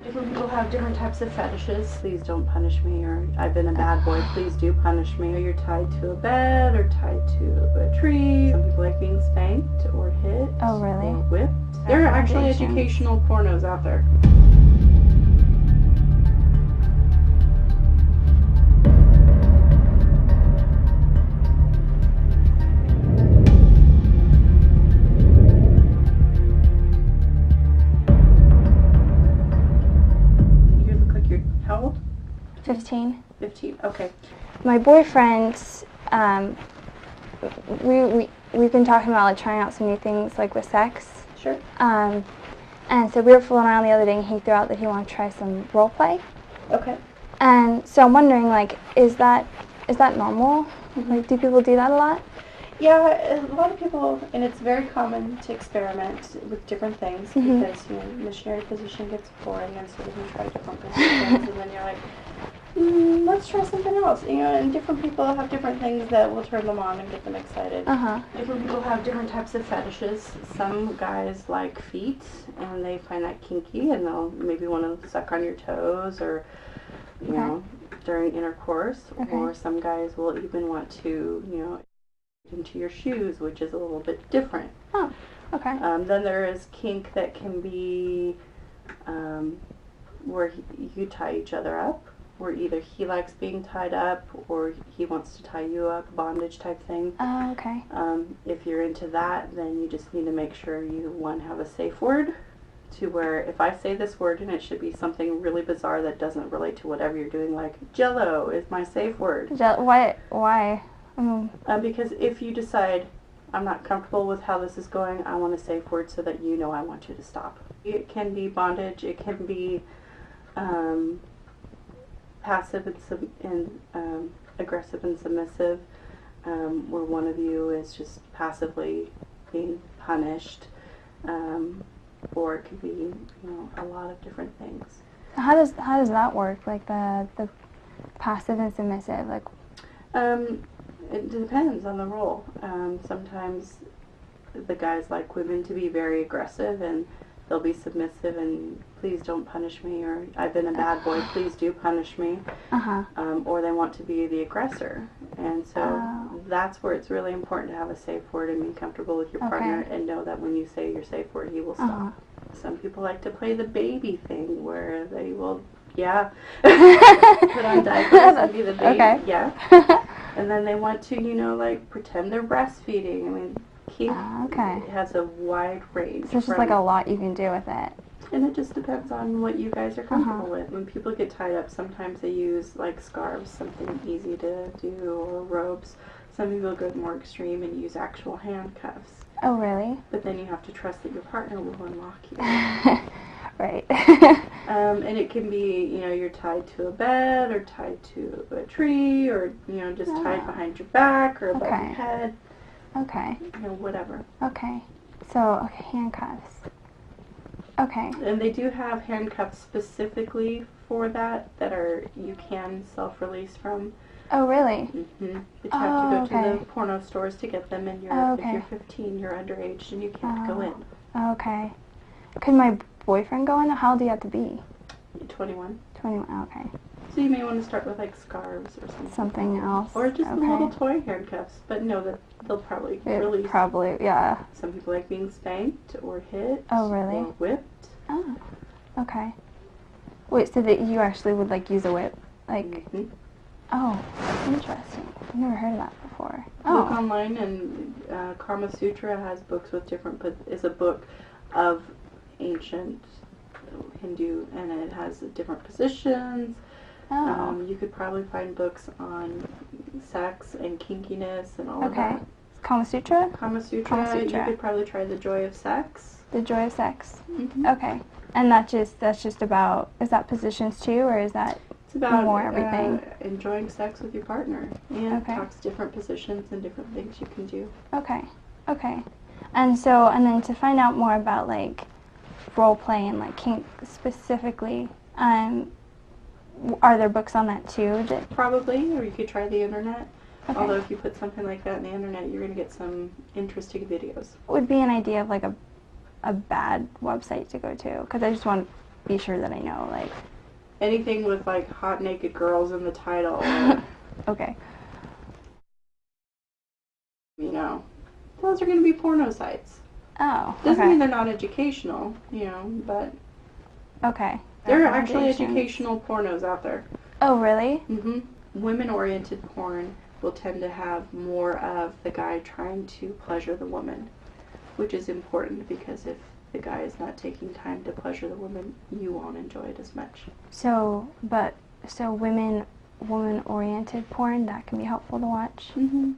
Different people have different types of fetishes. Please don't punish me, or I've been a bad boy, please do punish me. You're tied to a bed or tied to a tree. Some people like being spanked or hit. Oh, really? Or whipped. There are actually educational pornos out there. You look like you're, how old? 15. 15, okay. My boyfriend, we've been talking about like trying out some new things like with sex. Sure. And so we were fooling around the other day and he threw out that he wanted to try some role play. Okay. And so I'm wondering, like, is that normal? Mm-hmm. Like, do people do that a lot? Yeah, a lot of people, and it's very common to experiment with different things Mm-hmm. because, you know, missionary position gets boring, and so then you try different positions, and then you're like, let's try something else. You know, and different people have different things that will turn them on and get them excited. Uh-huh. Different people have different types of fetishes. Some guys like feet, and they find that kinky, and they'll maybe want to suck on your toes or, you know, during intercourse. Okay. Or some guys will even want to, you know, into your shoes, which is a little bit different. Oh, okay. Then there is kink that can be where you tie each other up, where either he likes being tied up or he wants to tie you up, bondage type thing. Oh, okay. If you're into that, then you just need to make sure you, one, have a safe word to where if I say this word and it should be something really bizarre that doesn't relate to whatever you're doing, like Jello is my safe word. Why? Because if you decide, I'm not comfortable with how this is going, I want a safe word so that you know I want you to stop. It can be bondage, it can be passive and aggressive and submissive, where one of you is just passively being punished, or it could be, you know, a lot of different things. How does that work? Like the passive and submissive, like. It depends on the role. Sometimes the guys like women to be very aggressive and they'll be submissive and please don't punish me, or I've been a bad boy, please do punish me. Uh-huh. Or they want to be the aggressor. And so that's where it's really important to have a safe word and be comfortable with your partner and know that when you say your safe word, he will stop. Some people like to play the baby thing where they will, put on diapers and be the baby. Okay. Yeah. And then they want to, you know, like pretend they're breastfeeding. I mean, kink has a wide range. So it's just like a lot you can do with it. And it just depends on what you guys are comfortable with. When people get tied up, sometimes they use like scarves, something easy to do, or ropes. Some people go more extreme and use actual handcuffs. Oh, really? But then you have to trust that your partner will unlock you. Right. And it can be, you know, you're tied to a bed or tied to a tree or, you know, just tied behind your back or above your head. Okay. You know, whatever. Okay. So, handcuffs. Okay. And they do have handcuffs specifically for that are, you can self-release from. Oh, really? Mm-hmm. But you have to go to the porno stores to get them, and if you're 15, you're underage, and you can't go in. Okay. Could my boyfriend go in? How old do you have to be? 21. 21, okay. So you may want to start with, like, scarves or something. Something else. Or just little toy handcuffs, but know that they'll probably release. Probably, yeah. Some people like being spanked or hit. Oh, really? Or whipped. Oh, okay. Wait, so that you actually would, like, use a whip? Like... Mm-hmm. Oh, that's interesting. I've never heard of that before. Look online, and Kama Sutra has books with different, is a book of ancient Hindu, and it has different positions. You could probably find books on sex and kinkiness and all of that. Kama Sutra? Kama Sutra. You could probably try The Joy of Sex. The Joy of Sex. Mm-hmm. Okay. And that's just about, is that positions too, or is that... It's about more everything. Enjoying sex with your partner, and talks different positions and different things you can do. Okay. And then to find out more about like role play and like kink specifically, are there books on that too? Probably, or you could try the internet. Okay. Although if you put something like that on the internet, you're going to get some interesting videos. What would be an idea of like a bad website to go to? Because I just want be sure that I know, like... Anything with, like, hot naked girls in the title. Okay. You know, those are going to be porno sites. Oh, Doesn't mean they're not educational, you know, but... Okay. There are actually educational pornos out there. Oh, really? Mm-hmm. Women-oriented porn will tend to have more of the guy trying to pleasure the woman, which is important because if the guy is not taking time to pleasure the woman, you won't enjoy it as much. So women-oriented porn, that can be helpful to watch? Mm-hmm.